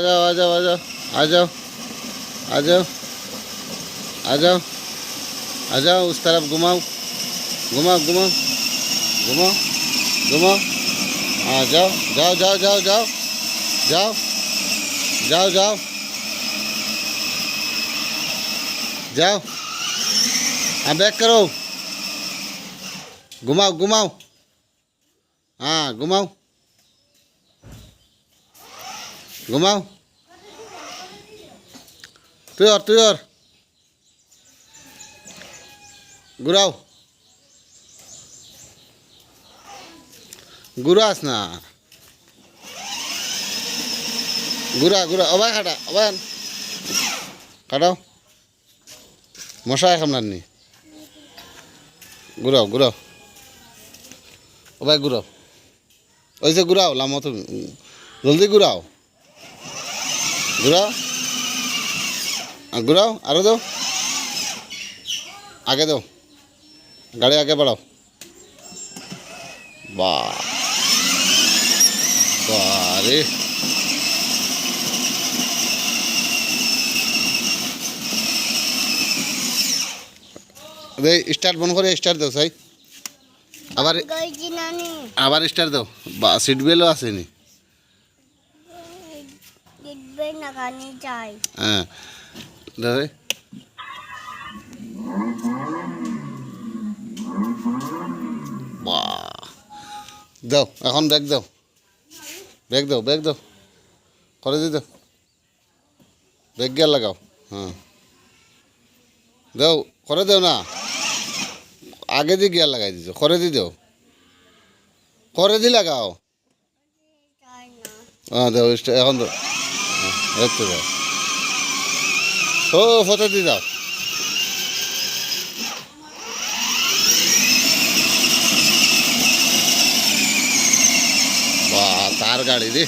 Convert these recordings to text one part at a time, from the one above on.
जाओ आ जाओ आ जाओ आ जाओ आ जाओ आ जाओ उस तरफ घुमाओ घुमाओ घुमाओ घुमाओ घुमाओ हाँ जाओ जाओ जाओ जाओ जाओ जाओ जाओ जाओ जाओ हाँ बैक करो घुमाओ घुमाओ हाँ घुमाओ घुमाओ तुई और घुराओ घुरास ना घुरा घुरा अबाय खाटा अबाय खाटाओ मशाय खामनार नी घुराओ घुराओ अबाय घुराओ ऐसे घुराओ लामो तो जल्दी घुराओ घुराओ घुराओ आरो दो आगे दो गाड़ी आगे बढ़ाओ वाह वाह रे स्टार्ट बंद करे स्टार्ट दो सही আবার স্টার দাও বা সিট বেলও আসেনি সিট বেল লাগানি চাই হ্যাঁ দাদা বাহ দাও এখন ব্যাগ দাও ব্যাগ দাও ব্যাগ দাও করে দি দাও ব্যাগ গিয়ার লাগাও হ্যাঁ দাও করে দাও না आगे दी गियर लगाई दीजिए खोरे दी दो खोरे दी लगाओ हाँ दो এখন दो একটু দাও ও ফটো দি দাও বাহ তার গাড়ি রে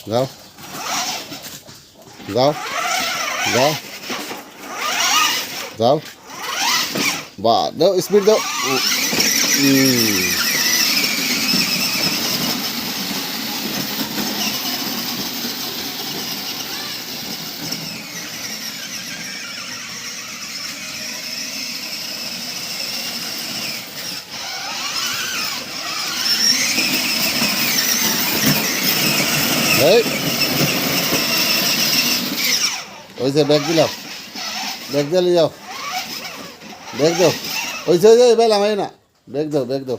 जाओ जाओ जाओ जाओ वाह दो स्पीड दो वैसे बैग दिलाओ बैग दे ले जाओ बैग दो वैसे बेला मैं ना बैग दो